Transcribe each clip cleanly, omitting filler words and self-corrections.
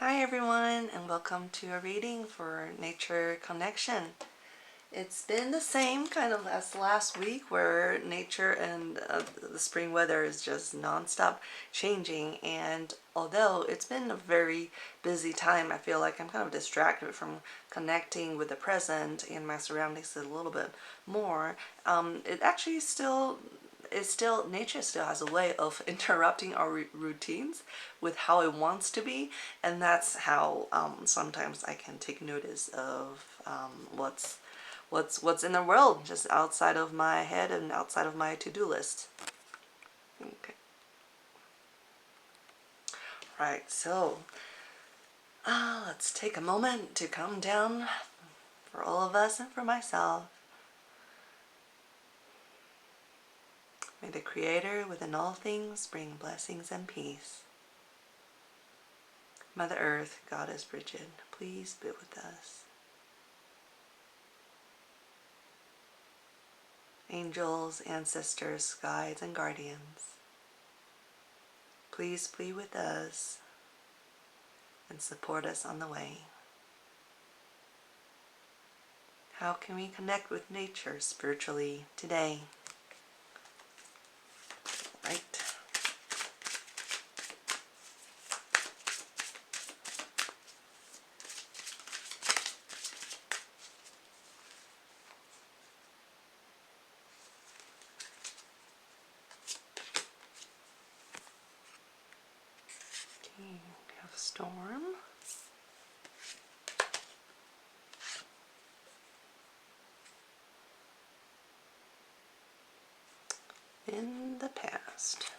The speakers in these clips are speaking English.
Hi everyone, and welcome to a reading for Nature Connection. It's been the same kind of as last week where nature and the spring weather is just non-stop changing, and although it's been a very busy time, I feel like I'm kind of distracted from connecting with the present and my surroundings a little bit more. It actually still nature still has a way of interrupting our routines with how it wants to be, and that's how sometimes I can take notice of what's in the world just outside of my head and outside of my to-do list. Okay. Right, so let's take a moment to calm down for all of us and for myself. May the Creator within all things bring blessings and peace. Mother Earth, Goddess Bridget, please be with us. Angels, ancestors, guides, and guardians, please be with us and support us on the way. How can we connect with nature spiritually today? Right. Okay, we have a storm. In the past.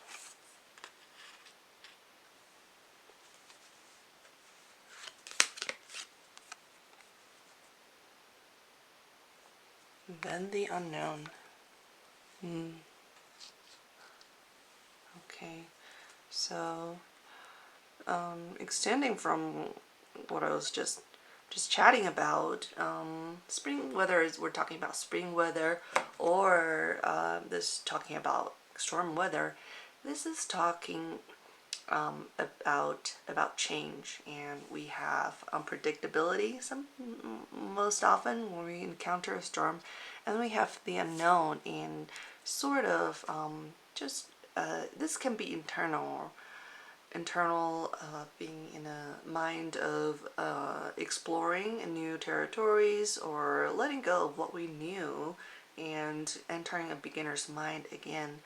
Then the unknown. Okay, so extending from what I was just chatting about, spring weather is, we're talking about spring weather, or this talking about storm weather. This is talking about change, and we have unpredictability most often when we encounter a storm, and we have the unknown, and sort of this can be internal, being in a mind of exploring new territories or letting go of what we knew and entering a beginner's mind again.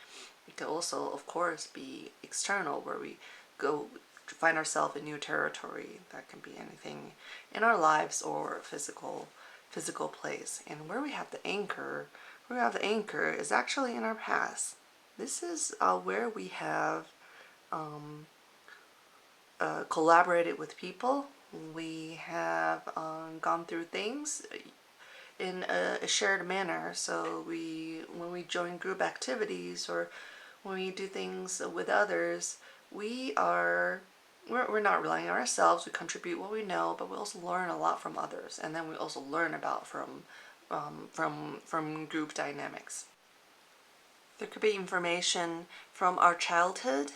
It could also, of course, be external, where we go to find ourselves in new territory. That can be anything in our lives or physical place. And where we have the anchor, is actually in our past. This is where we have collaborated with people. We have gone through things in a shared manner. So when we join group activities, or when we do things with others, we're not relying on ourselves. We contribute what we know, but we also learn a lot from others, and then we also learn about from group dynamics. There could be information from our childhood.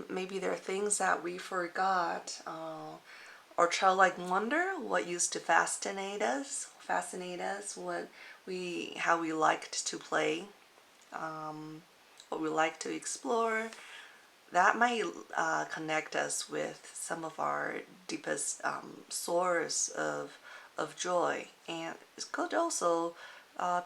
Maybe there are things that we forgot, or childlike wonder, what used to fascinate us, how we liked to play, what we liked to explore. That might connect us with some of our deepest source of joy, and it could also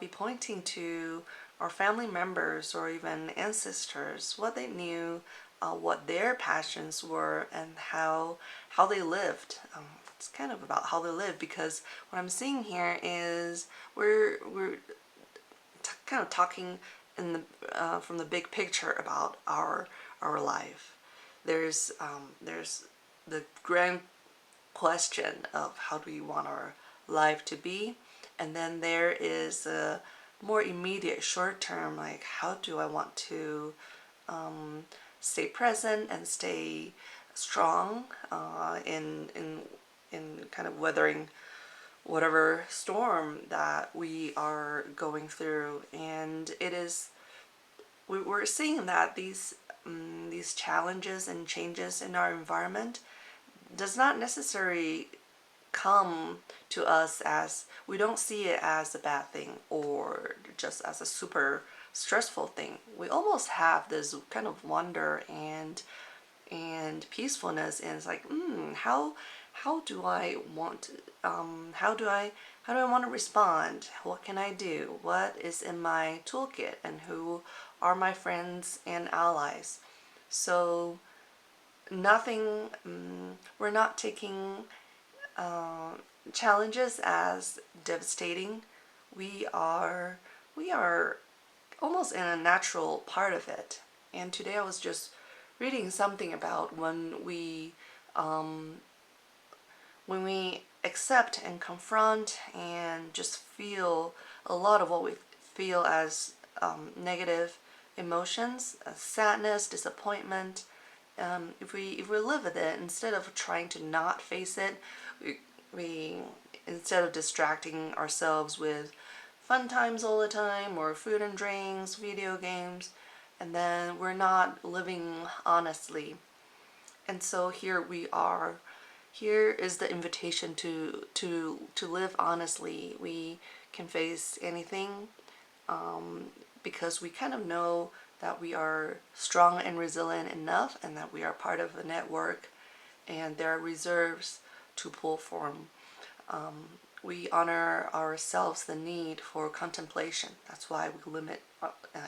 be pointing to our family members or even ancestors, what they knew, what their passions were, and how they lived. It's kind of about how they live, because what I'm seeing here is we're kind of talking in the from the big picture about our life. There's the grand question of how do we want our life to be, and then there is a more immediate short term, like how do I want to stay present and stay strong in kind of weathering whatever storm that we are going through. And we're seeing that these challenges and changes in our environment, does not necessarily come to us as, we don't see it as a bad thing or just as a super stressful thing. We almost have this kind of wonder and peacefulness, and it's like, how do I want how do I want to respond? What can I do? What is in my toolkit, and who are my friends and allies? So nothing, we're not taking challenges as devastating. We are almost in a natural part of it. And today I was just reading something about when we accept and confront and just feel a lot of what we feel as negative emotions, sadness, disappointment. If we live with it instead of trying to not face it, we instead of distracting ourselves with fun times all the time or food and drinks, video games, and then we're not living honestly. And so here we are. Here is the invitation to live honestly. We can face anything, because we kind of know that we are strong and resilient enough, and that we are part of a network, and there are reserves to pull from. We honor ourselves the need for contemplation. That's why we limit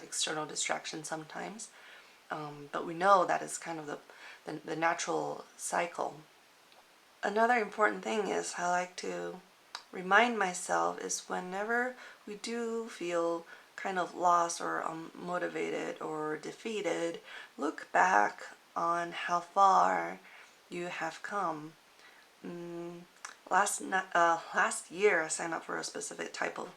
external distractions sometimes. But we know that is kind of the natural cycle. Another important thing is I like to remind myself is whenever we do feel kind of lost or unmotivated or defeated, look back on how far you have come. Last year I signed up for a specific type of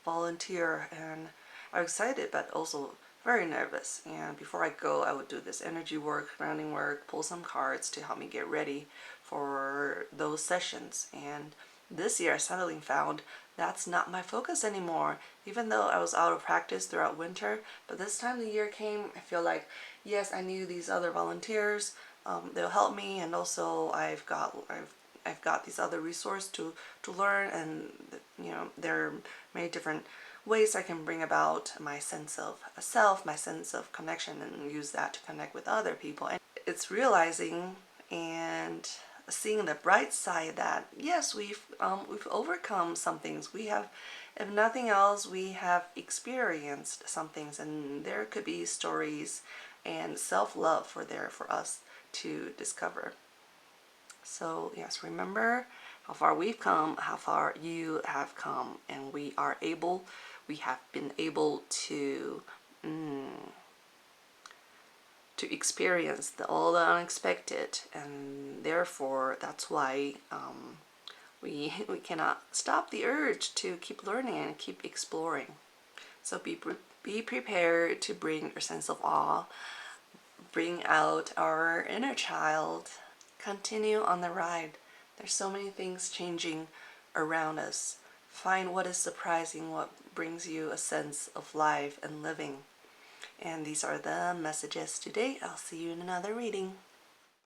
volunteer, and I'm excited but also very nervous. And before I go, I would do this energy work, grounding work, pull some cards to help me get ready for those sessions. And this year I suddenly found that's not my focus anymore, even though I was out of practice throughout winter. But this time the year came, I feel like, yes, I knew these other volunteers, they'll help me, and also I've got these other resources to learn, and there are many different ways I can bring about my sense of self, my sense of connection, and use that to connect with other people. And it's realizing and seeing the bright side that yes, we've overcome some things. We have, if nothing else, we have experienced some things, and there could be stories and self-love for us to discover. So yes, remember how far we've come, how far you have come, and we have been able to experience all the unexpected, and therefore that's why we cannot stop the urge to keep learning and keep exploring. So be prepared to bring your sense of awe, bring out our inner child, continue on the ride. There's so many things changing around us. Find what is surprising, what brings you a sense of life and living. And these are the messages today. I'll see you in another reading.